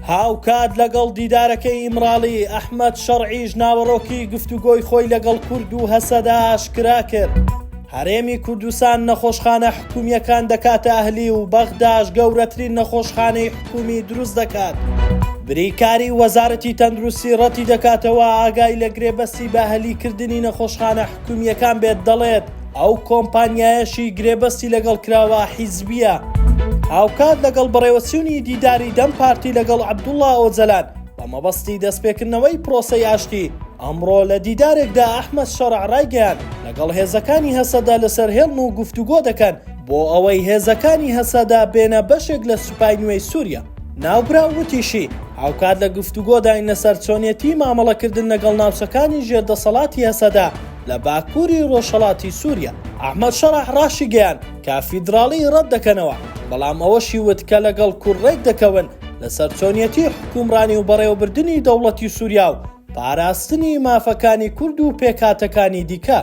هاوکات لەگەڵ دیدارەکەی ئیمراڵی ئەحمەد شەرعیش ناوەڕۆکی گفتوگۆی خۆی لەگەڵ کورد و هەسەدا ئاشکرا کرد. هەرێمی کوردستان نەخۆشخانە حکومیەکان دەکاتە ئەهلی و بەغداش گەورەترین نەخۆشخانەی حکومی دروست دەکات. بریکاری وەزارەتی تەندروستی ڕەتی دەکاتەوە ئاگای لە گرێبەستی بەهەلیکردنی نەخۆشخانە حکومیەکان بێت، دەڵێت ئەو کۆمپانیایەشی گرێبەستی لەگەڵ کراوە حیزبیە. هاوکات لەگەڵ بەڕێوەچوونی دیداری دەم پارتی لەگەڵ عەبدوڵڵا ئۆجەلان بە مەبەستی دەستپێکردنەوەی پرۆسەی ئاشتی ئەمڕۆ لە دیدارێکدا ئەحمەد شەرع ڕایگەیاند لەگەڵ هێزەکانی هەسەدا لەسەر هێڵن و گفتوگۆ دەکەن بۆ ئەوەی هێزەکانی هەسەدا بێنە بەشێک لە سوپای نوێی سووریا. ناوبرا وتیشی هاوکات لە گفتوگۆداین لەسەر چۆنیەتی مامەڵەکردن لەگەڵ ناوچەکانی ژێردەسەڵاتی هەسەدا لە باکووری ڕۆژهەڵاتی سووریا. ئەحمەد شەرع ڕاشی گەیان کە فیدراڵی ڕەت دەکەنەوە، بەڵام ئەوەشی وت کە لەگەڵ کوڕێک دەکەون لەسەر چۆنیەتی حکومڕانی و بەڕێوەبردننی دەوڵەتی سووریا و پاراستنی مافەکانی کورد و پێکاتەکانی دیکە.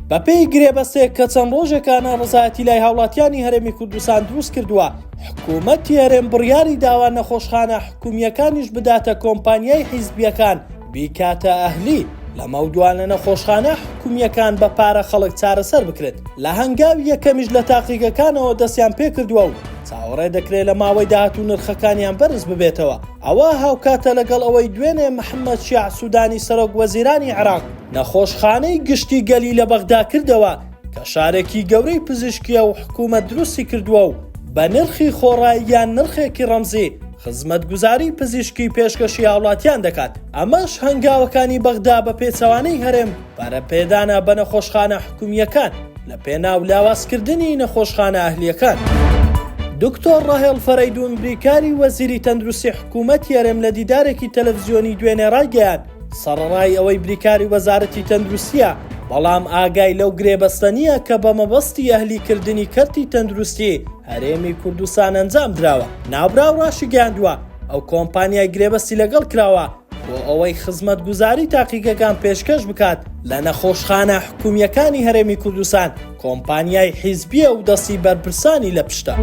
بەپێی گرێبەستێک کە چەند ڕۆژێکانە ڕزایەتی لای هاوڵاتیانی هەرێمی کوردستان دروست کردووە، حکوومەتی هەرێم بڕیاری داوا نەخۆشخانە حکومیەکانیش بداتە کۆمپانیای حیزبیەکان بیکاتە ئەهلی لە مەودوانە نەخۆشخانە حکومیەکان بە پارە خەڵک چارەسەر بکرێت. لە هەنگاوی یەکەمیش لە تاقیگەکانەوە دەستیان پێ کردووە و چاوەڕێ دەکرێت لە ماوەی داهاتوو نرخەکانیان بەرز ببێتەوە. ئەوە هاوکاتە لەگەڵ ئەوەی دوێنێ محەممەد شیع سوودانی سەرۆک وەزیرانی عێراق نەخۆشخانەی گشتی گەلی لە بەغدا کردەوە کە شارێکی گەورەی پزیشکیە و حکوومەت دروستی کردووە و بە نرخی خۆڕایی یان نرخێکی ڕەمزی خزمەتگوزاری پزیشکی پێشکەشی هاوڵاتیان دەکات. ئەمەش هەنگاوەکانی بەغدا بە پێچەوانەی هەرێم بەرەپێدانە بە نەخۆشخانە حکومیەکان لە پێناو لاوازکردنی نەخۆشخانە ئەهلیەکان. دکتۆر ڕاهێڵ فەرەیدون بریکاری وەزیری تەندروستی حکوومەتی هەرێم لە دیدارێکی تەلەڤیزیۆنی دوێنێ ڕایگەیاند سەرەڕای ئەوەی بریکاری وەزارەتی تەندروستیە، بەڵام ئاگای لەو گرێبەستە نییە کە بە مەبەستی ئەهلیکردنی کەرتی تەندروستی هەرێمی کوردستان ئەنجام دراوە. ناوبرا و ڕاشی گەیاندووە ئەو کۆمپانیای گرێبەستی لەگەڵ کراوە بۆ ئەوەی خزمەتگوزاری تاقیگەکان پێشکەش بکات لە نەخۆشخانە حکومیەکانی هەرێمی کوردستان. کۆمپانیای حیزبیە و دەستی بەرپرسانی لە پشتە.